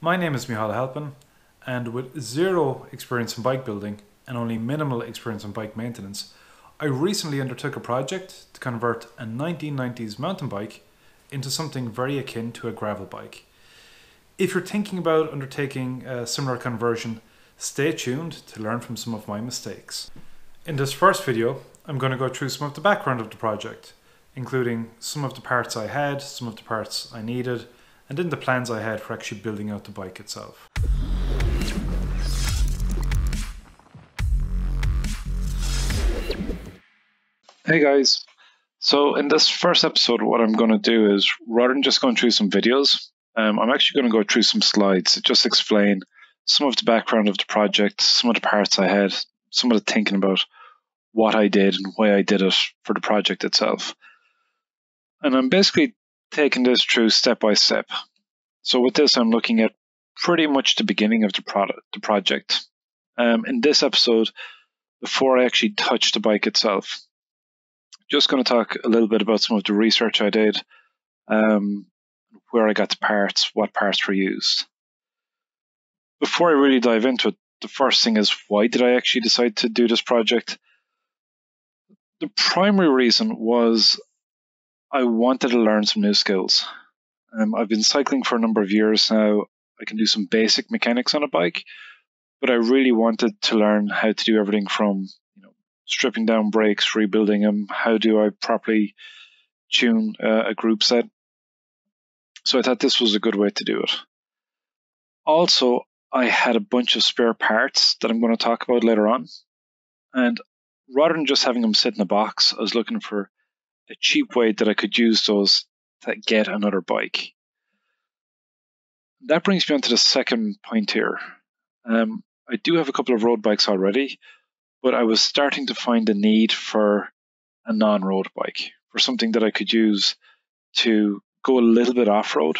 My name is Mícheál Halpin, and with zero experience in bike building and only minimal experience in bike maintenance, I recently undertook a project to convert a 1990s mountain bike into something very akin to a gravel bike. If you're thinking about undertaking a similar conversion, stay tuned to learn from some of my mistakes. In this first video, I'm going to go through some of the background of the project, including some of the parts I had, some of the parts I needed, and then the plans I had for actually building out the bike itself. Hey guys, so in this first episode what I'm going to do is, rather than just going through some videos, I'm actually going to go through some slides to just explain some of the background of the project, some of the parts I had, some of the thinking about what I did and why I did it for the project itself. And I'm basically taking this through step by step. So with this I'm looking at pretty much the beginning of the project. In this episode, before I actually touch the bike itself, just going to talk a little bit about some of the research I did, where I got the parts, what parts were used. Before I really dive into it, the first thing is, why did I actually decide to do this project? The primary reason was I wanted to learn some new skills. I've been cycling for a number of years now. I can do some basic mechanics on a bike, but I really wanted to learn how to do everything from stripping down brakes, rebuilding them. How do I properly tune a group set? So I thought this was a good way to do it. Also, I had a bunch of spare parts that I'm going to talk about later on. And rather than just having them sit in a box, I was looking for a cheap way that I could use those to get another bike. That brings me on to the second point here. I do have a couple of road bikes already, but I was starting to find the need for a non-road bike, for something that I could use to go a little bit off-road.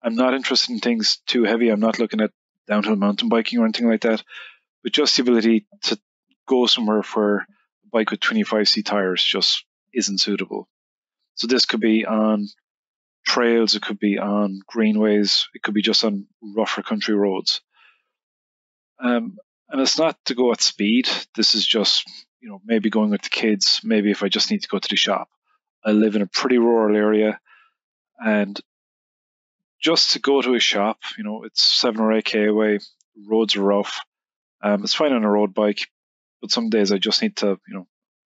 I'm not interested in things too heavy. I'm not looking at downhill mountain biking or anything like that, but just the ability to go somewhere where a bike with 25C tires just isn't suitable. So this could be on trails, it could be on greenways, it could be just on rougher country roads. And it's not to go at speed. This is just, maybe going with the kids, maybe if I just need to go to the shop. I live in a pretty rural area, and just to go to a shop, it's 7 or 8k away, roads are rough. It's fine on a road bike, but some days I just need to,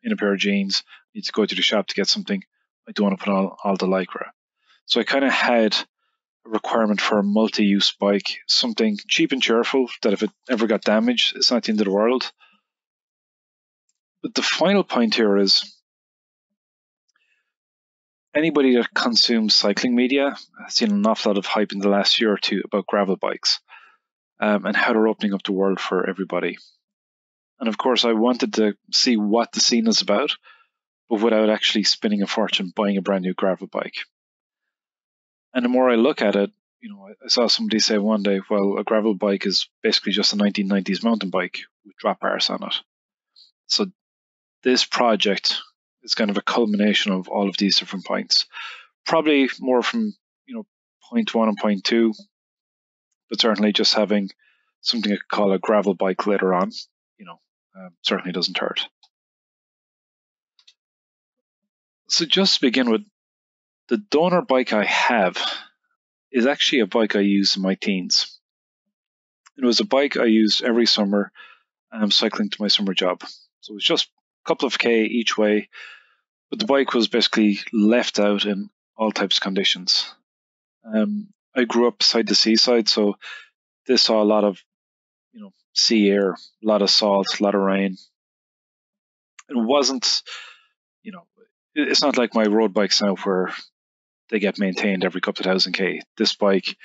in a pair of jeans, need to go to the shop to get something. I don't want to put on all the lycra. So I kind of had a requirement for a multi-use bike, something cheap and cheerful that if it ever got damaged, it's not the end of the world. But the final point here is, anybody that consumes cycling media has seen an awful lot of hype in the last year or two about gravel bikes, and how they're opening up the world for everybody. And of course, I wanted to see what the scene is about, but without actually spending a fortune buying a brand new gravel bike. And the more I look at it, I saw somebody say one day, well, a gravel bike is basically just a 1990s mountain bike with drop bars on it. So this project is kind of a culmination of all of these different points. Probably more from, point one and point two, but certainly just having something I could call a gravel bike later on, certainly doesn't hurt. So just to begin with, the donor bike I have is actually a bike I used in my teens. It was a bike I used every summer cycling to my summer job. So it was just a couple of K each way, but the bike was basically left out in all types of conditions. I grew up beside the seaside, so this saw a lot of, sea air, a lot of salt, a lot of rain. It wasn't, it's not like my road bikes now where they get maintained every couple of thousand K. This bike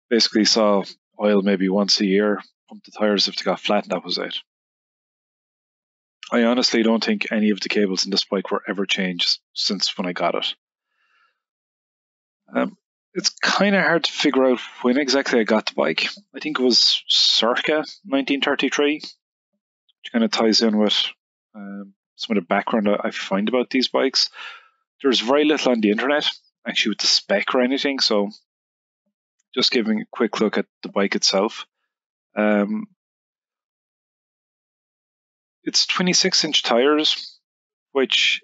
basically saw oil maybe once a year, pumped the tires if they got flat, and that was it. I honestly don't think any of the cables in this bike were ever changed since when I got it. It's kind of hard to figure out when exactly I got the bike. I think it was circa 1933, which kind of ties in with some of the background I find about these bikes. There's very little on the internet, actually, with the spec or anything, so just giving a quick look at the bike itself. It's 26-inch tires, which,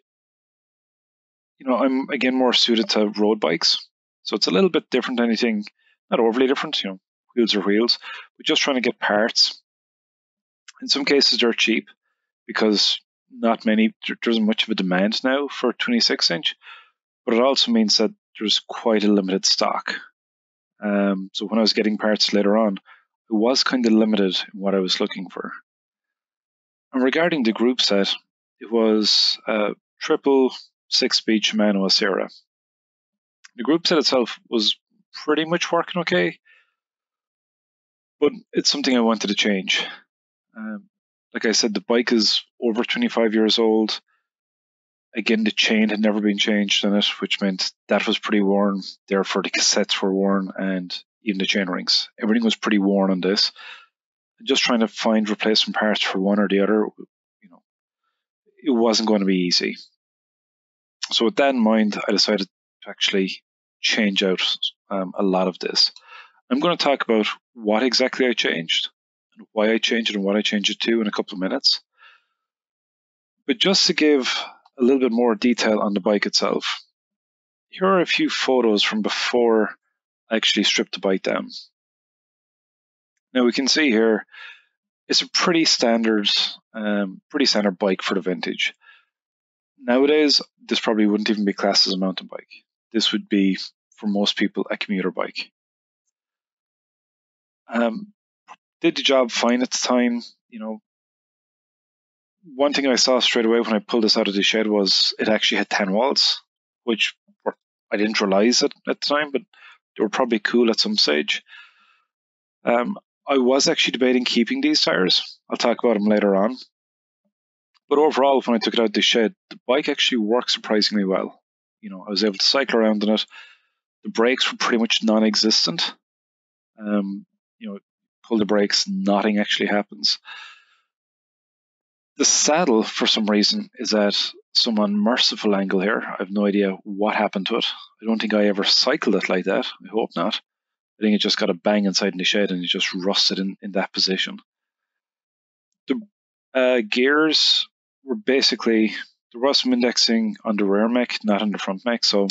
I'm again more suited to road bikes. So it's a little bit different, anything, not overly different, wheels are wheels, but just trying to get parts. In some cases, they're cheap because there isn't much of a demand now for 26-inch, but it also means that there's quite a limited stock. So when I was getting parts later on, it was kind of limited in what I was looking for. And regarding the group set, it was a triple 6-speed Shimano Acera. The group set itself was pretty much working okay, but it's something I wanted to change. Like I said, the bike is over 25 years old. Again, the chain had never been changed on it, which meant that was pretty worn. Therefore, the cassettes were worn and even the chain rings. Everything was pretty worn on this. Just trying to find replacement parts for one or the other, it wasn't going to be easy. So with that in mind, I decided to actually change out a lot of this. I'm going to talk about what exactly I changed, and why I changed it, and what I changed it to in a couple of minutes. But just to give a little bit more detail on the bike itself, here are a few photos from before I actually stripped the bike down. Now we can see here, it's a pretty standard bike for the vintage. Nowadays, this probably wouldn't even be classed as a mountain bike. This would be, for most people, a commuter bike. Did the job fine at the time. One thing I saw straight away when I pulled this out of the shed was it actually had 10 walls, which I didn't realize at the time, but they were probably cool at some stage. I was actually debating keeping these tires. I'll talk about them later on. But overall, when I took it out of the shed, the bike actually worked surprisingly well. I was able to cycle around in it. The brakes were pretty much non-existent. Pull the brakes, nothing actually happens. The saddle, for some reason, is at some unmerciful angle here. I have no idea what happened to it. I don't think I ever cycled it like that. I hope not. I think it just got a bang inside in the shed and it just rusted in that position. The gears were basically, there was some indexing on the rear mech, not on the front mech, so a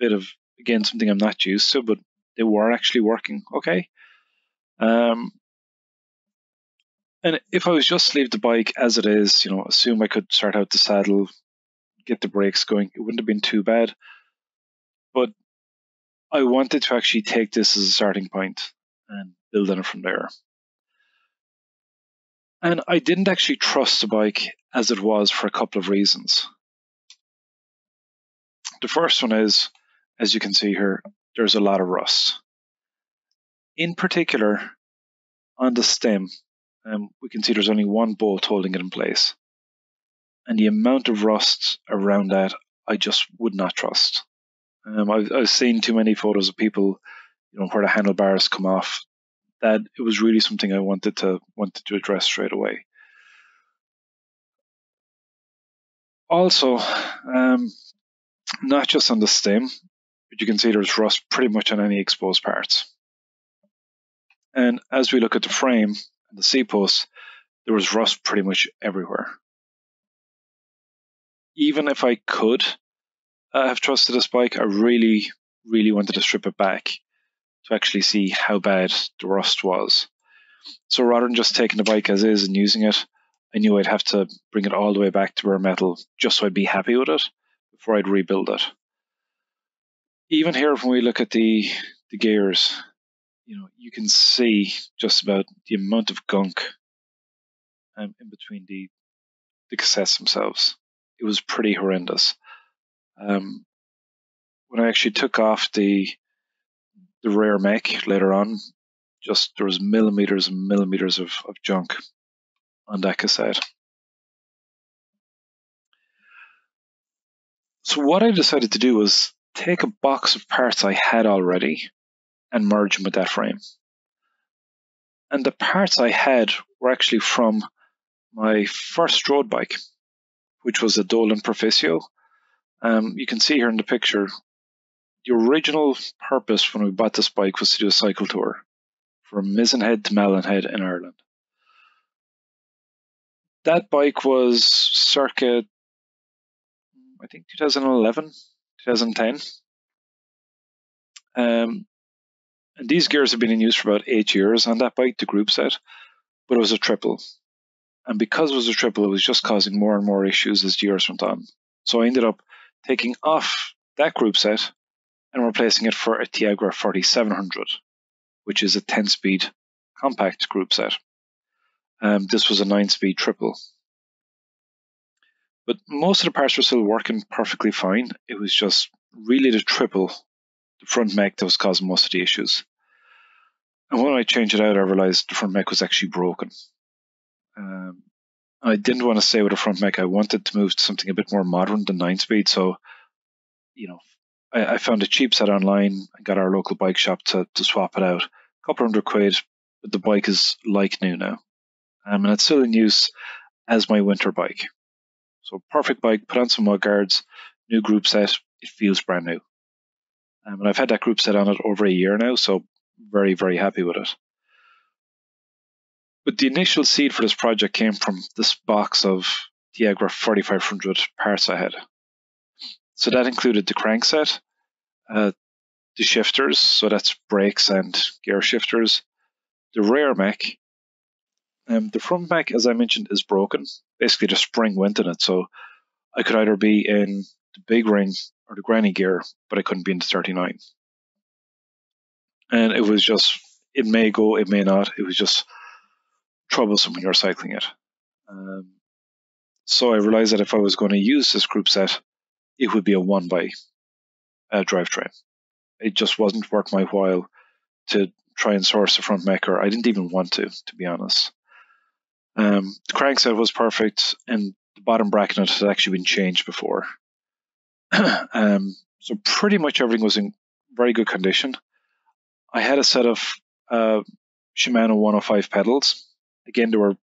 bit of, again, something I'm not used to, but they were actually working okay. And if I was just to leave the bike as it is, assume I could start out the saddle, get the brakes going, it wouldn't have been too bad. But I wanted to actually take this as a starting point and build on it from there. And I didn't actually trust the bike as it was for a couple of reasons. The first one is, as you can see here, there's a lot of rust. In particular, on the stem, we can see there's only one bolt holding it in place. And the amount of rust around that, I just would not trust. I've seen too many photos of people, where the handlebars come off. That it was really something I wanted to address straight away. Also, not just on the stem, but you can see there's rust pretty much on any exposed parts. And as we look at the frame and the seat posts, there was rust pretty much everywhere. Even if I could have trusted this bike, I really, really wanted to strip it back to actually see how bad the rust was. So rather than just taking the bike as is and using it, I knew I'd have to bring it all the way back to bare metal just so I'd be happy with it before I'd rebuild it. Even here, when we look at the gears, you can see just about the amount of gunk in between the cassettes themselves. It was pretty horrendous. When I actually took off the rear mech later on, just there was millimeters and millimeters of junk on that cassette. So what I decided to do was take a box of parts I had already and merge them with that frame. And the parts I had were actually from my first road bike, which was a Dolan Proficio. You can see here in the picture, the original purpose when we bought this bike was to do a cycle tour from Mizenhead to Mallinhead in Ireland. That bike was circa, I think, 2011, 2010. And these gears have been in use for about 8 years on that bike, the group set, but it was a triple. And because it was a triple, it was just causing more and more issues as the years went on. So I ended up taking off that group set and replacing it for a Tiagra 4700, which is a 10-speed compact group set. This was a 9-speed triple. But most of the parts were still working perfectly fine. It was just really the triple, the front mech, that was causing most of the issues. And when I changed it out, I realized the front mech was actually broken. I didn't want to stay with a front mech. I wanted to move to something a bit more modern than 9-speed. So, I found a cheap set online and got our local bike shop to swap it out. A couple £100, but the bike is like new now. And it's still in use as my winter bike. So perfect bike, put on some mud guards, new group set, it feels brand new. And I've had that group set on it over a year now, so very, very happy with it. But the initial seed for this project came from this box of Tiagra 4500 parts I had. So that included the crankset, the shifters, so that's brakes and gear shifters, the rear mech. The front mech, as I mentioned, is broken. Basically, the spring went in it, so I could either be in the big ring or the granny gear, but I couldn't be in the 39. And it was just, it may go, it may not. It was just troublesome when you're cycling it. So I realized that if I was going to use this group set, it would be a one-by drivetrain. It just wasn't worth my while to try and source a front mech, or I didn't even want to be honest. The crankset was perfect, and the bottom bracket had actually been changed before. So pretty much everything was in very good condition. I had a set of Shimano 105 pedals. Again, they were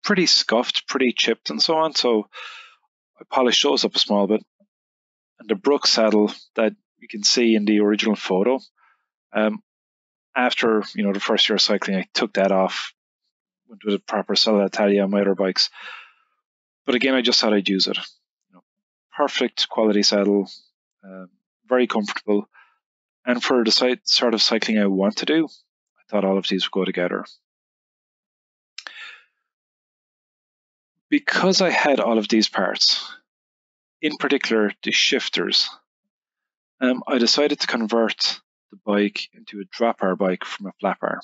pretty scuffed, pretty chipped and so on, so I polished those up a small bit. And the Brooks saddle that you can see in the original photo, after the first year of cycling, I took that off, went with a proper Sella Italia on my other bikes. But again, I just thought I'd use it. Perfect quality saddle, very comfortable. And for the sort of cycling I want to do, I thought all of these would go together. Because I had all of these parts, in particular the shifters, I decided to convert the bike into a drop bar bike from a flat bar.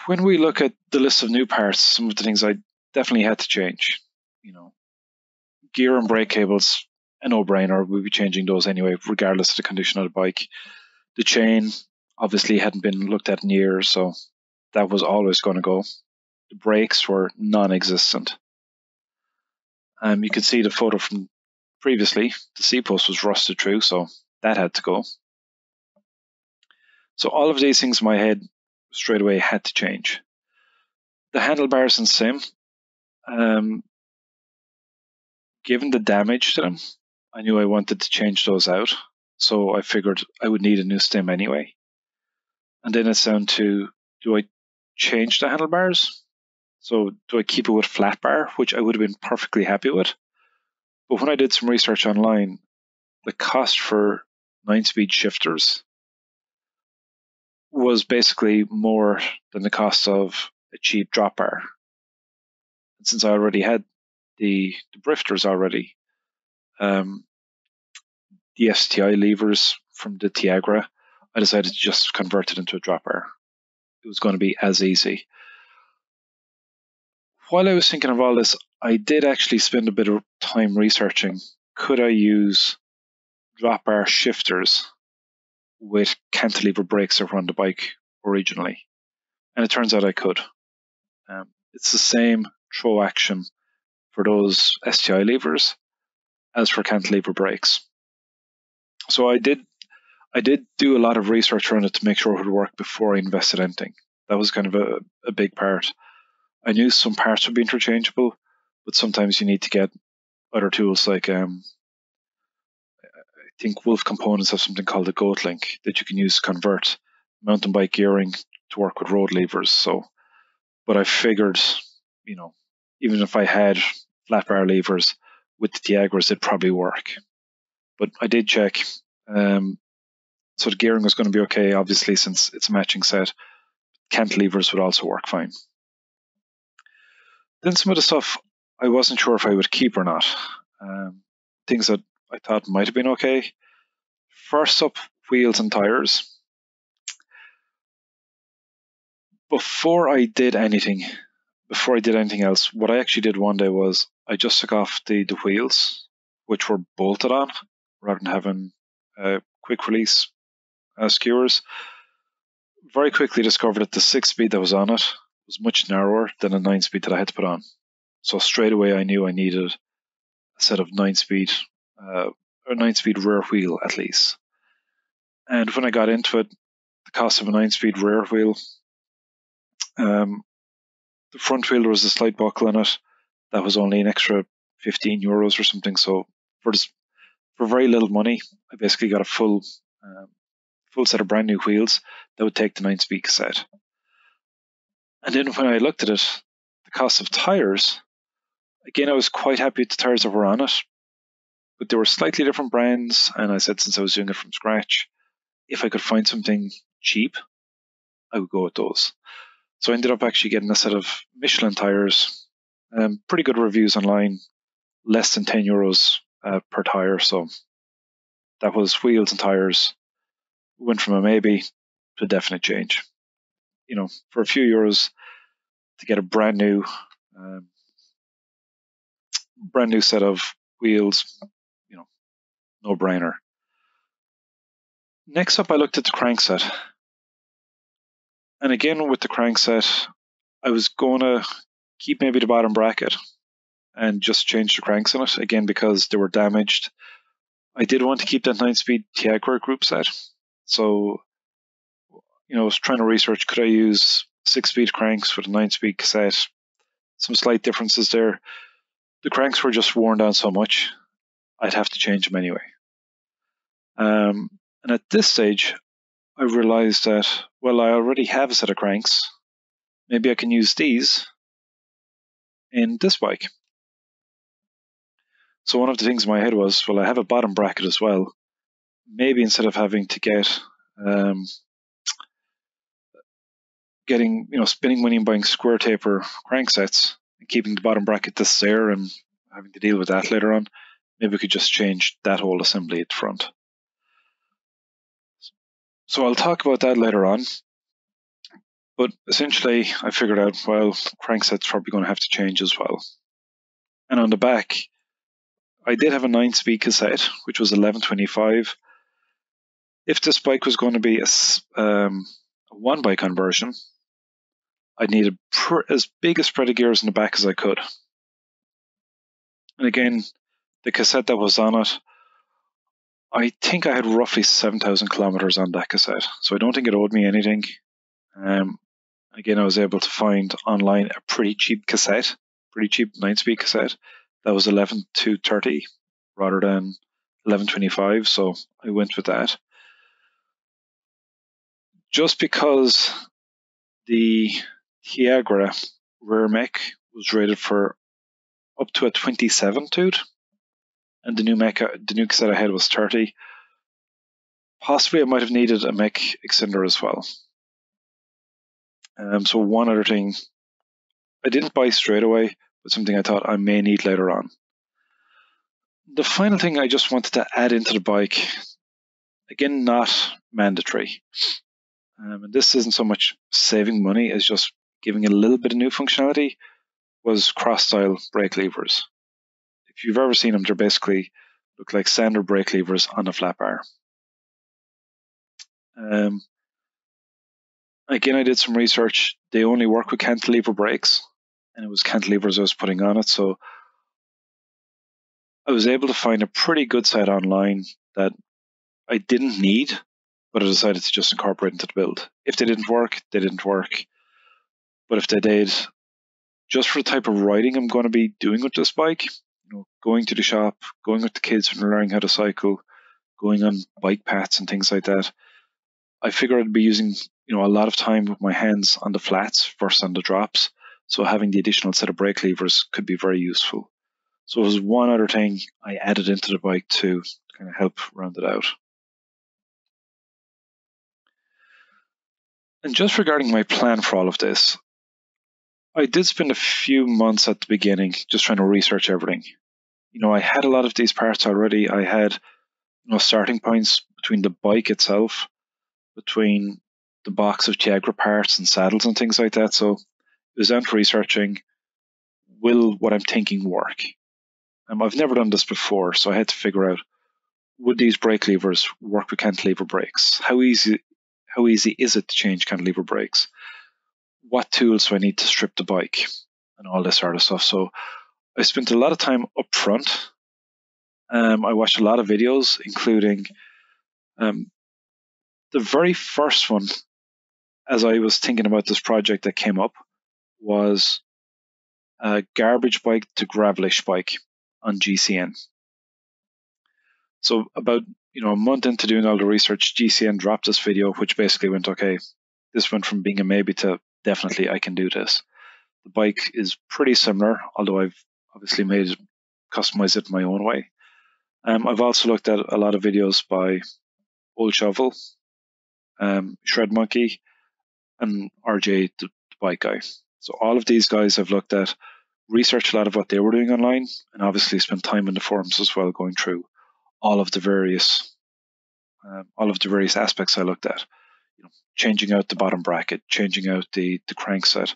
When we look at the list of new parts, some of the things I definitely had to change. Gear and brake cables, a no-brainer. We'll be changing those anyway, regardless of the condition of the bike. The chain obviously hadn't been looked at in years, so that was always going to go. The brakes were non-existent. You could see the photo from previously. The C-post was rusted through, so that had to go. So all of these things in my head straight away had to change. The handlebars and sim, given the damage to them, I knew I wanted to change those out. So I figured I would need a new stem anyway. And then it's down to, do I change the handlebars? So do I keep it with flat bar, which I would have been perfectly happy with? But when I did some research online, the cost for 9-speed shifters was basically more than the cost of a cheap drop bar. And since I already had the drifters already, the STI levers from the Tiagra, I decided to just convert it into a drop bar. It was going to be as easy. While I was thinking of all this, I did actually spend a bit of time researching, could I use drop bar shifters with cantilever brakes that were on the bike originally? And it turns out I could. It's the same throw action for those STI levers as for cantilever brakes. So I did do a lot of research around it to make sure it would work before I invested anything. That was kind of a big part. I knew some parts would be interchangeable, but sometimes you need to get other tools like think Wolf Components have something called a Goat Link that you can use to convert mountain bike gearing to work with road levers. So, but I figured, even if I had flat bar levers with the Tiagras, it'd probably work. But I did check. So the gearing was going to be okay, obviously, since it's a matching set. Cantilevers would also work fine. Then some of the stuff I wasn't sure if I would keep or not. Things that I thought might have been okay. First up, wheels and tires. Before I did anything else, what I actually did one day was I just took off the wheels, which were bolted on, rather than having quick release skewers. Very quickly discovered that the 6-speed that was on it was much narrower than a 9-speed that I had to put on. So straight away I knew I needed a set of 9-speed, or 9-speed rear wheel at least. And when I got into it, the cost of a 9-speed rear wheel, the front wheel, there was a slight buckle in it. That was only an extra €15 or something. So for very little money, I basically got a full set of brand new wheels that would take the 9-speed cassette. And then when I looked at it, the cost of tires, again, I was quite happy with the tires that were on it, but they were slightly different brands. And I said, since I was doing it from scratch, if I could find something cheap, I would go with those. So I ended up actually getting a set of Michelin tires, pretty good reviews online, less than €10 per tire. So that was wheels and tires. Went from a maybe to a definite change. For a few euros to get a brand new set of wheels, no brainer. Next up, I looked at the crankset. And again, with the crankset, I was going to keep maybe the bottom bracket and just change the cranks in it, again, because they were damaged. I did want to keep that 9-speed Tiagra group set. So, I was trying to research, could I use 6-speed cranks with a 9-speed cassette? Some slight differences there. The cranks were just worn down so much, I'd have to change them anyway. And at this stage, I realized that, well, I already have a set of cranks. Maybe I can use these in this bike. So one of the things in my head was, well, I have a bottom bracket as well. Maybe instead of having to spinning money and buying square taper cranksets and keeping the bottom bracket this there and having to deal with that later on, maybe we could just change that whole assembly at the front. So I'll talk about that later on. But essentially, I figured out, well, crankset's probably going to have to change as well. And on the back, I did have a 9-speed cassette, which was 1125. If this bike was going to be a one-bike conversion, I'd need as big a spread of gears in the back as I could. And again, the cassette that was on it, I think I had roughly 7,000 kilometers on that cassette. So I don't think it owed me anything. Again, I was able to find online a pretty cheap 9-speed cassette that was 11-230 rather than 1125. So I went with that. Just because the Tiagra rear mech was rated for up to a 27 tooth, and the new cassette I had was 30. Possibly I might have needed a mech extender as well. So one other thing, I didn't buy straight away, but something I thought I may need later on. The final thing I just wanted to add into the bike, again, not mandatory. And this isn't so much saving money as just giving it a little bit of new functionality, was cross-style brake levers. If you've ever seen them, they're basically look like standard brake levers on a flat bar. Again, I did some research. They only work with cantilever brakes, and it was cantilevers I was putting on it. So I was able to find a pretty good set online that I didn't need, but I decided to just incorporate into the build. If they didn't work, they didn't work. But if they did, just for the type of riding I'm going to be doing with this bike, going to the shop, going with the kids when they're learning how to cycle, going on bike paths and things like that, I figured I'd be using a lot of time with my hands on the flats versus on the drops. So having the additional set of brake levers could be very useful. So it was one other thing I added into the bike to kind of help round it out. And just regarding my plan for all of this, I did spend a few months at the beginning just trying to research everything. I had a lot of these parts already. I had starting points between the bike itself, between the box of Tiagra parts and saddles and things like that. So it was down to researching, will what I'm thinking work? I've never done this before, so I had to figure out, would these brake levers work with cantilever brakes? How easy is it to change cantilever brakes? What tools do I need to strip the bike? And all this sort of stuff. So I spent a lot of time up front. I watched a lot of videos, including the very first one, as I was thinking about this project that came up, was a garbage bike to gravelish bike on GCN. So about a month into doing all the research, GCN dropped this video, which basically went, okay, this went from being a maybe to definitely I can do this. The bike is pretty similar, although I've obviously customized it my own way. I've also looked at a lot of videos by Old Shovel, Shred Monkey, and RJ, the bike guy. So all of these guys I've looked at, researched a lot of what they were doing online, and obviously spent time in the forums as well, going through all of the various aspects I looked at. Changing out the bottom bracket, changing out the crankset.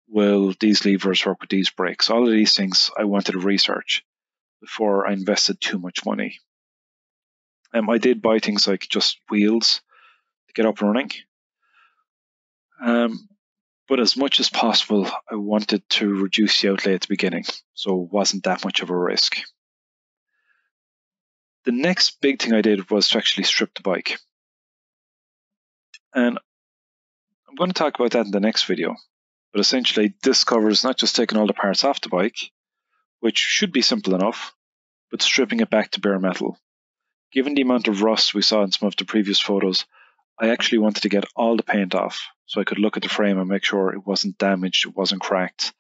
Will these levers work with these brakes? All of these things I wanted to research before I invested too much money. I did buy things like just wheels to get up and running. But as much as possible, I wanted to reduce the outlay at the beginning, so it wasn't that much of a risk. The next big thing I did was to actually strip the bike. And I'm going to talk about that in the next video. But essentially, this covers not just taking all the parts off the bike, which should be simple enough, but stripping it back to bare metal. Given the amount of rust we saw in some of the previous photos, I actually wanted to get all the paint off so I could look at the frame and make sure it wasn't damaged, it wasn't cracked,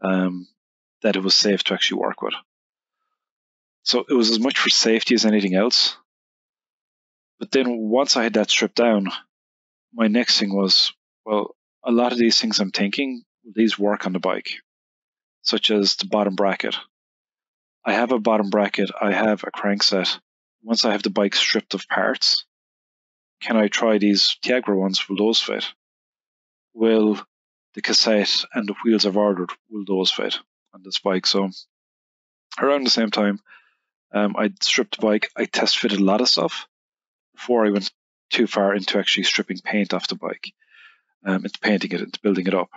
that it was safe to actually work with. So it was as much for safety as anything else. But then once I had that stripped down, my next thing was, well, a lot of these things I'm thinking, will these work on the bike? Such as the bottom bracket. I have a bottom bracket, I have a crankset. Once I have the bike stripped of parts, can I try these Tiagra ones? Will those fit? Will the cassette and the wheels I've ordered, will those fit on this bike? So around the same time, I stripped the bike. I test fitted a lot of stuff before I went too far into actually stripping paint off the bike, into painting it, into building it up.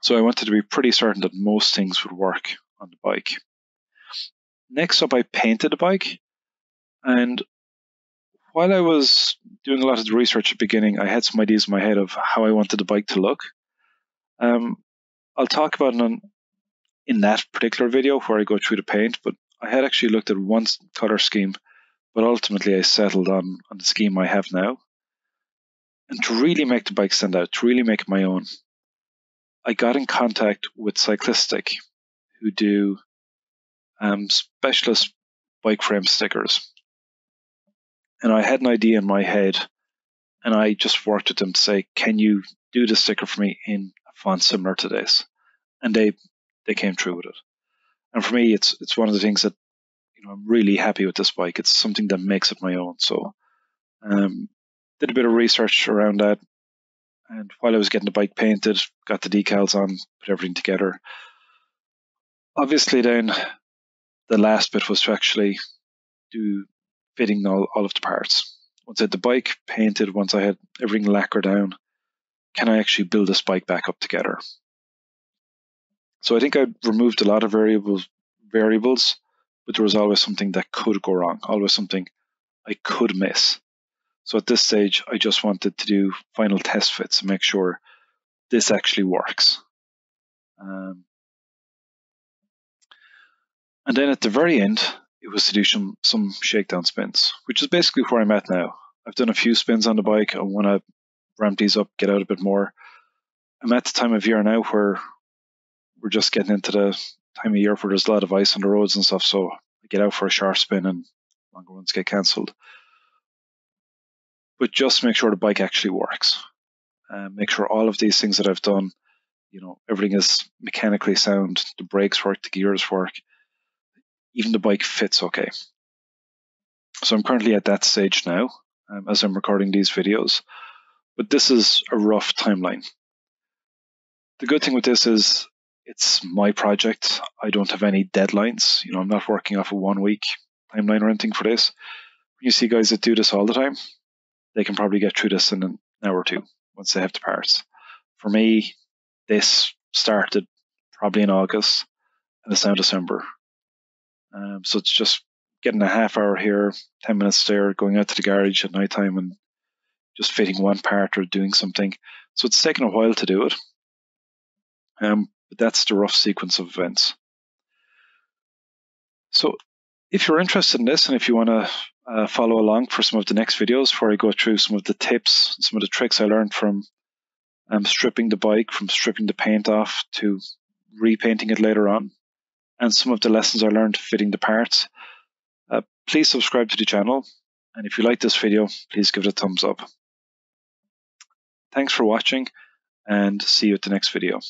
So I wanted to be pretty certain that most things would work on the bike. Next up, I painted the bike. And while I was doing a lot of the research at the beginning, I had some ideas in my head of how I wanted the bike to look. I'll talk about it in that particular video where I go through the paint, but I had actually looked at one color scheme, but ultimately I settled on the scheme I have now. And to really make the bike stand out, to really make it my own, I got in contact with Cyclistic, who do specialist bike frame stickers. And I had an idea in my head, and I just worked with them to say, can you do the sticker for me in a font similar to this? And they came through with it. And for me, it's one of the things that I'm really happy with this bike. It's something that makes it my own. So did a bit of research around that. And while I was getting the bike painted, got the decals on, put everything together. Obviously then the last bit was to actually do fitting all of the parts. Once I had the bike painted, once I had everything lacquered down, can I actually build this bike back up together? So I think I removed a lot of variables, but there was always something that could go wrong, always something I could miss. So at this stage, I just wanted to do final test fits and make sure this actually works. And then at the very end, it was to do some shakedown spins, which is basically where I'm at now. I've done a few spins on the bike. I want to ramp these up, get out a bit more. I'm at the time of year now where we're just getting into the time of year where there's a lot of ice on the roads and stuff, so I get out for a short spin and longer ones get cancelled. But just make sure the bike actually works. Make sure all of these things that I've done, everything is mechanically sound, the brakes work, the gears work, even the bike fits okay. So I'm currently at that stage now as I'm recording these videos, but this is a rough timeline. The good thing with this is it's my project. I don't have any deadlines. I'm not working off a 1 week timeline or anything for this. When you see guys that do this all the time, they can probably get through this in an hour or two once they have the parts. For me, this started probably in August and it's now December. So it's just getting a half hour here, 10 minutes there, going out to the garage at night time and just fitting one part or doing something. So it's taken a while to do it. But that's the rough sequence of events. So if you're interested in this and if you want to follow along for some of the next videos where I go through some of the tips, some of the tricks I learned from stripping the bike, from stripping the paint off to repainting it later on, and some of the lessons I learned fitting the parts, please subscribe to the channel. And if you like this video, please give it a thumbs up. Thanks for watching and see you at the next video.